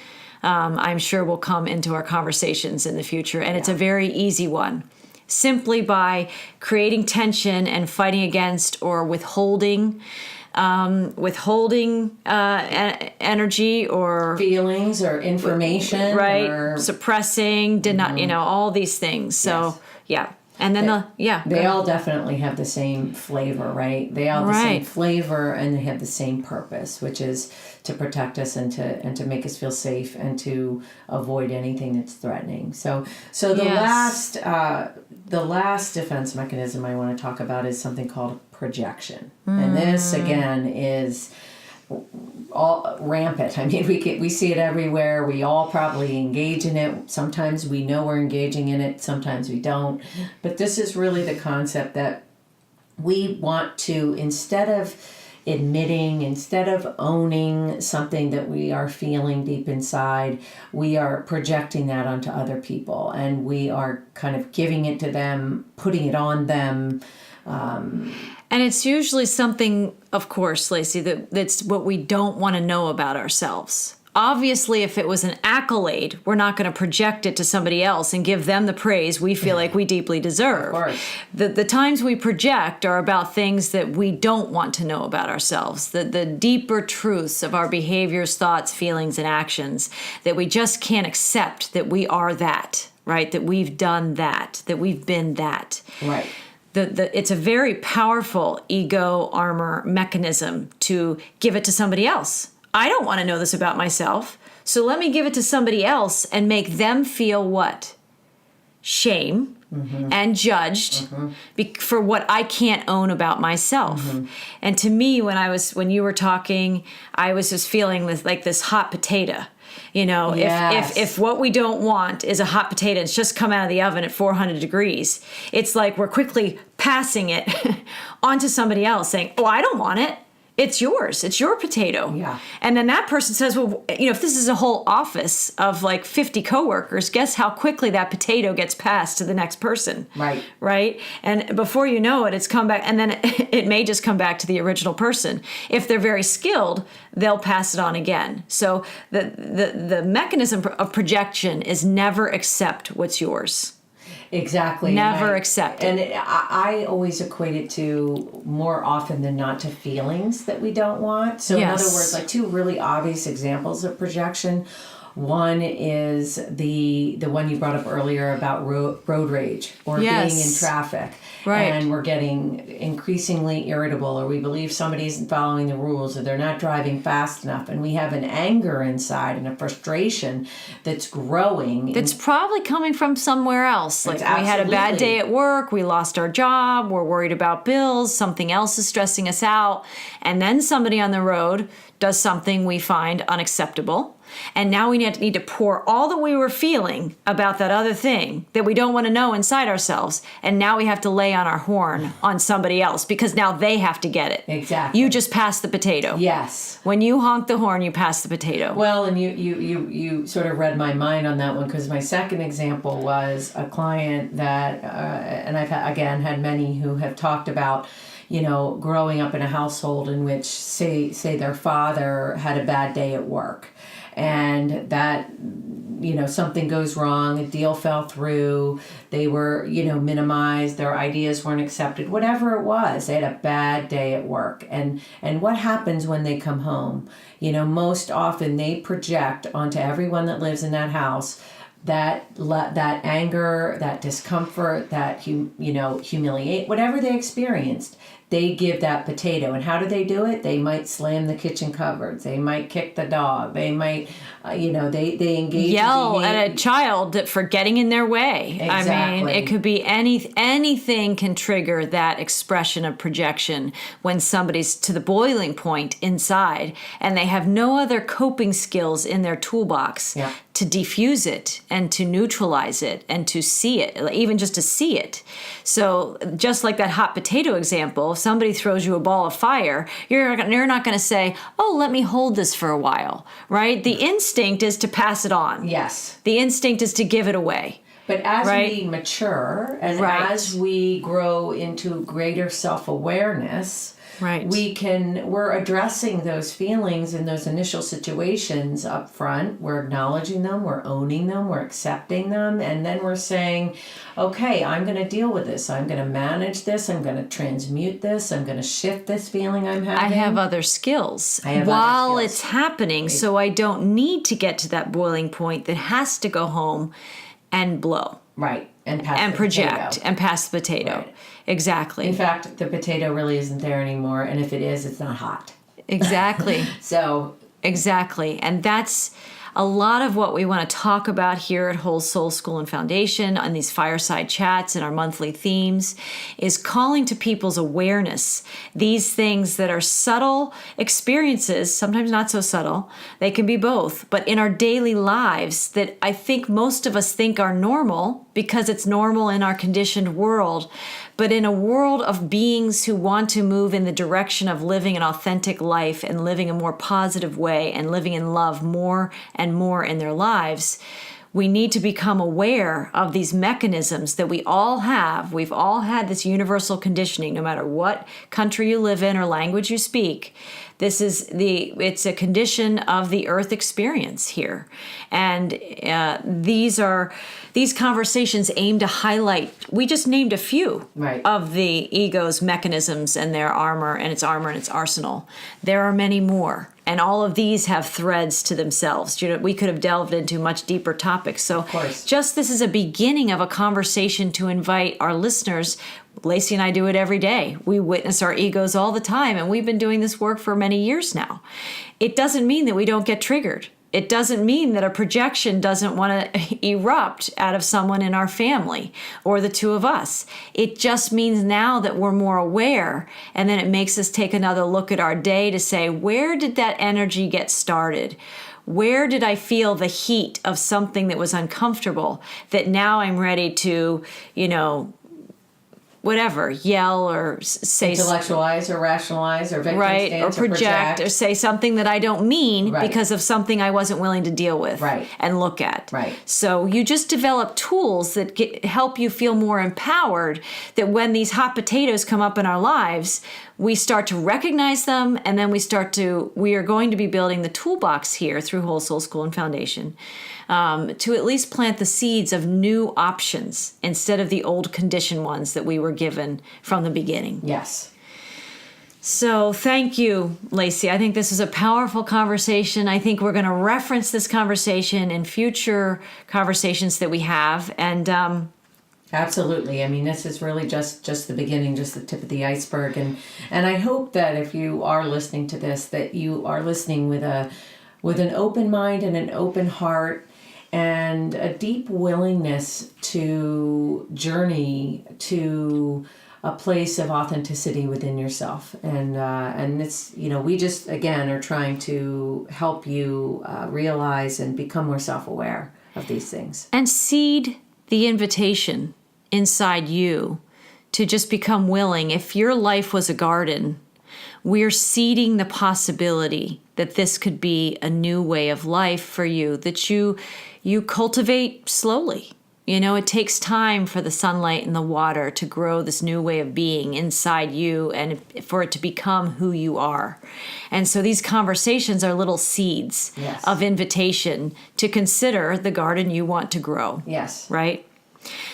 I'm sure will come into our conversations in the future, and it's a very easy one. Simply by creating tension and fighting against or withholding energy or feelings or information, right? or Suppressing, all these things. So and then they all definitely have the same flavor, right? They all have the same flavor, and they have the same purpose, which is to protect us and to make us feel safe and to avoid anything that's threatening. So the last defense mechanism I want to talk about is something called projection, and this again is all rampant. I mean, we see it everywhere. We all probably engage in it. Sometimes we know we're engaging in it. Sometimes we don't. But this is really the concept that we want to, instead of owning something that we are feeling deep inside, we are projecting that onto other people, and we are kind of giving it to them, putting it on them. And it's usually something, of course, Lacy, that's what we don't want to know about ourselves. Obviously, if it was an accolade, we're not going to project it to somebody else and give them the praise we feel like we deeply deserve. Of course. The times we project are about things that we don't want to know about ourselves, the deeper truths of our behaviors, thoughts, feelings, and actions that we just can't accept that we are that, right? That we've done that we've been that. Right. It's a very powerful ego armor mechanism to give it to somebody else. I don't want to know this about myself, so let me give it to somebody else and make them feel what? Shame and judged for what I can't own about myself. And to me, when you were talking, I was just feeling this hot potato. Yes. If what we don't want is a hot potato, it's just come out of the oven at 400 degrees. It's like we're quickly passing it onto somebody else saying, oh, I don't want it. It's yours. It's your potato. Yeah. And then that person says, well, if this is a whole office of like 50 coworkers, guess how quickly that potato gets passed to the next person. Right. Right. And before you know it, it's come back. And then it may just come back to the original person. If they're very skilled, they'll pass it on again. So the mechanism of projection is never accept what's yours. Exactly. Never accept it. And I always equate it to, more often than not, to feelings that we don't want. So in other words, like two really obvious examples of projection. One is the one you brought up earlier about road rage or being in traffic. Right. And we're getting increasingly irritable, or we believe somebody isn't following the rules, or they're not driving fast enough. And we have an anger inside and a frustration that's growing. That's probably coming from somewhere else. Like we had a bad day at work, we lost our job, we're worried about bills, something else is stressing us out. And then somebody on the road does something we find unacceptable. And now we need to pour all that we were feeling about that other thing that we don't want to know inside ourselves. And now we have to lay on our horn on somebody else because now they have to get it. Exactly. You just passed the potato. Yes. When you honk the horn, you pass the potato. Well, and you sort of read my mind on that one, because my second example was a client that, and I've had many who have talked about, growing up in a household in which, say their father had a bad day at work. And that, something goes wrong, a deal fell through, they were, minimized, their ideas weren't accepted, whatever it was, they had a bad day at work. And what happens when they come home? Most often they project onto everyone that lives in that house that anger, that discomfort, that humiliate, whatever they experienced, they give that potato. And how do they do it? They might slam the kitchen cupboards. They might kick the dog. They might, they engage. Yell at a child for getting in their way. Exactly. I mean, it could be anything can trigger that expression of projection when somebody's to the boiling point inside and they have no other coping skills in their toolbox to diffuse it and to neutralize it and to see it, even just to see it. So just like that hot potato example, if somebody throws you a ball of fire, you're not going to say, oh, let me hold this for a while, right? The instinct is to pass it on. Yes. The instinct is to give it away. But as we mature and as we grow into greater self-awareness, we're addressing those feelings in those initial situations up front. We're acknowledging them, we're owning them, we're accepting them, and then we're saying, okay, I'm going to deal with this. I'm going to manage this. I'm going to transmute this. I'm going to shift this feeling I'm having. I have other skills while it's happening, so I don't need to get to that boiling point that has to go home and blow. Right. And project and pass the potato. Right. Exactly. In fact, the potato really isn't there anymore, and if it is, it's not hot. Exactly. Exactly. And that's a lot of what we want to talk about here at Whole Soul School and Foundation on these fireside chats and our monthly themes is calling to people's awareness. These things that are subtle experiences, sometimes not so subtle, they can be both, but in our daily lives that I think most of us think are normal because it's normal in our conditioned world. But in a world of beings who want to move in the direction of living an authentic life and living a more positive way and living in love more and more in their lives, we need to become aware of these mechanisms that we all have. We've all had this universal conditioning, no matter what country you live in or language you speak. It's a condition of the earth experience here. And these conversations aim to highlight, we just named a few of the ego's mechanisms and their armor and its arsenal. There are many more. And all of these have threads to themselves. We could have delved into much deeper topics. So just this is a beginning of a conversation to invite our listeners. Lacy and I do it every day. We witness our egos all the time, and we've been doing this work for many years now. It doesn't mean that we don't get triggered. It doesn't mean that a projection doesn't want to erupt out of someone in our family or the two of us. It just means now that we're more aware, and then it makes us take another look at our day to say, where did that energy get started? Where did I feel the heat of something that was uncomfortable that now I'm ready to, yell or say intellectualize or rationalize or victim stance or project or say something that I don't mean because of something I wasn't willing to deal with and look at. So you just develop tools that help you feel more empowered, that when these hot potatoes come up in our lives, we start to recognize them, and then we are going to be building the toolbox here through Whole Soul School and Foundation to at least plant the seeds of new options instead of the old conditioned ones that we were given from the beginning. Yes. So thank you, Lacy. I think this is a powerful conversation. I think we're going to reference this conversation in future conversations that we have. And absolutely. I mean, this is really just the beginning, just the tip of the iceberg. And I hope that if you are listening to this, that you are listening with an open mind and an open heart and a deep willingness to journey to a place of authenticity within yourself. And it's, we just, again, are trying to help you realize and become more self-aware of these things. And seed the invitation inside you to just become willing. If your life was a garden, we're seeding the possibility that this could be a new way of life for you, that you cultivate slowly. It takes time for the sunlight and the water to grow this new way of being inside you and for it to become who you are. And so these conversations are little seeds of invitation to consider the garden you want to grow. Yes. Right?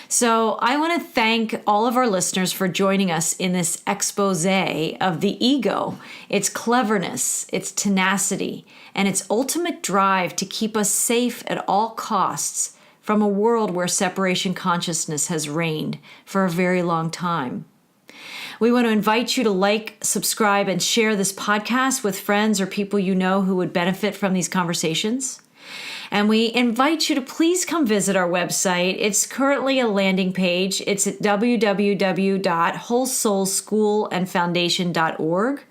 So I want to thank all of our listeners for joining us in this expose of the ego, its cleverness, its tenacity, and its ultimate drive to keep us safe at all costs from a world where separation consciousness has reigned for a very long time. We want to invite you to like, subscribe, and share this podcast with friends or people you know who would benefit from these conversations. And we invite you to please come visit our website. It's currently a landing page. It's at www.wholesoulschoolandfoundation.org.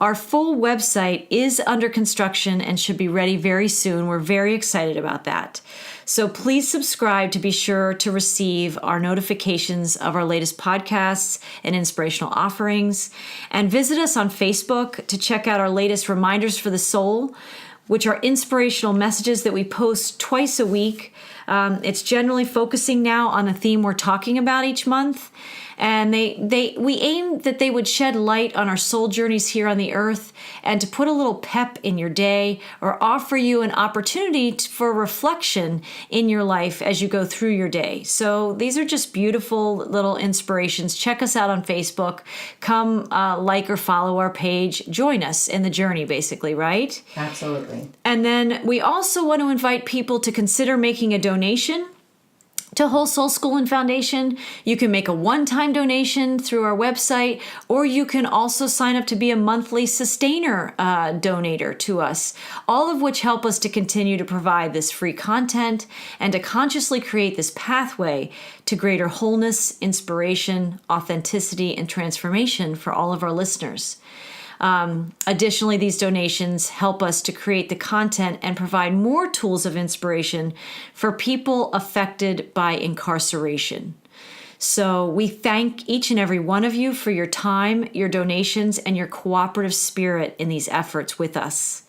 Our full website is under construction and should be ready very soon. We're very excited about that. So please subscribe to be sure to receive our notifications of our latest podcasts and inspirational offerings. And visit us on Facebook to check out our latest Reminders for the Soul, which are inspirational messages that we post twice a week. It's generally focusing now on the theme we're talking about each month. And we aim that they would shed light on our soul journeys here on the earth and to put a little pep in your day or offer you an opportunity for reflection in your life as you go through your day. So these are just beautiful little inspirations. Check us out on Facebook. Come like or follow our page. Join us in the journey, basically, right? Absolutely. And then we also want to invite people to consider making a donation to Whole Soul School and Foundation. You can make a one-time donation through our website, or you can also sign up to be a monthly sustainer donator to us, all of which help us to continue to provide this free content and to consciously create this pathway to greater wholeness, inspiration, authenticity, and transformation for all of our listeners. Additionally, these donations help us to create the content and provide more tools of inspiration for people affected by incarceration. So we thank each and every one of you for your time, your donations, and your cooperative spirit in these efforts with us.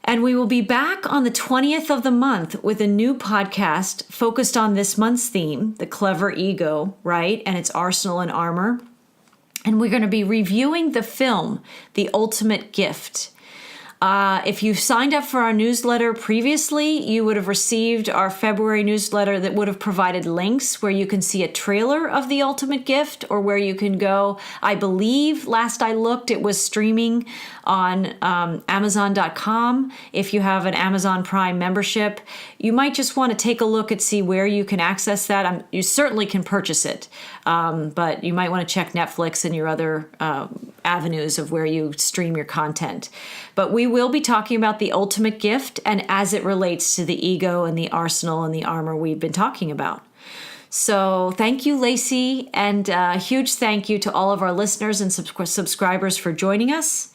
And we will be back on the 20th of the month with a new podcast focused on this month's theme, the clever ego, right? And its arsenal and armor. And we're going to be reviewing the film, The Ultimate Gift. If you've signed up for our newsletter previously, you would have received our February newsletter that would have provided links where you can see a trailer of The Ultimate Gift, or where you can go. I believe, last I looked, it was streaming on Amazon.com. If you have an Amazon Prime membership, you might just want to take a look and see where you can access that. You certainly can purchase it, but you might want to check Netflix and your other avenues of where you stream your content. But we will be talking about the ultimate gift and as it relates to the ego and the arsenal and the armor we've been talking about. So thank you, Lacy, and a huge thank you to all of our listeners and subscribers for joining us.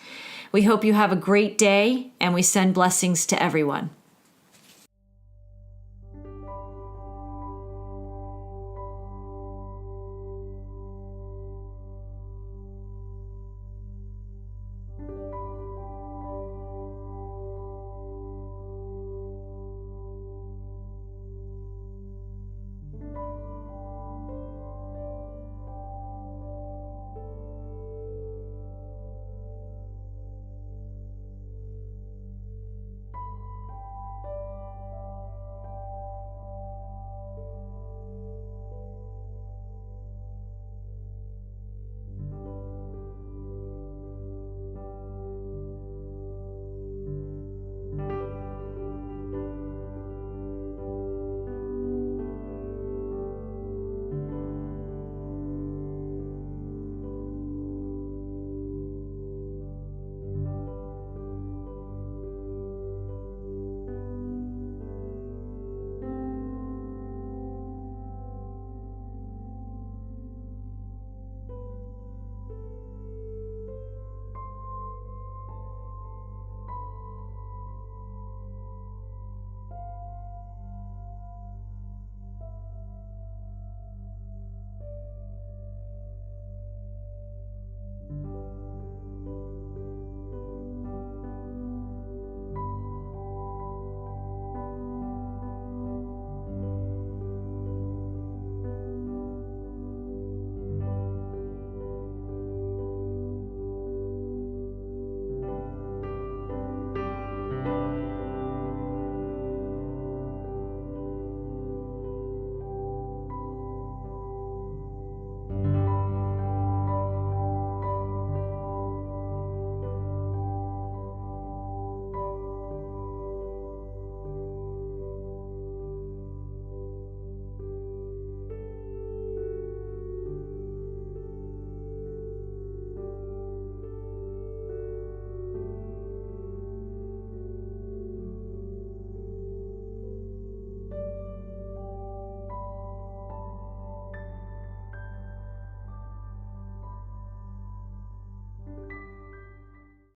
We hope you have a great day, and we send blessings to everyone.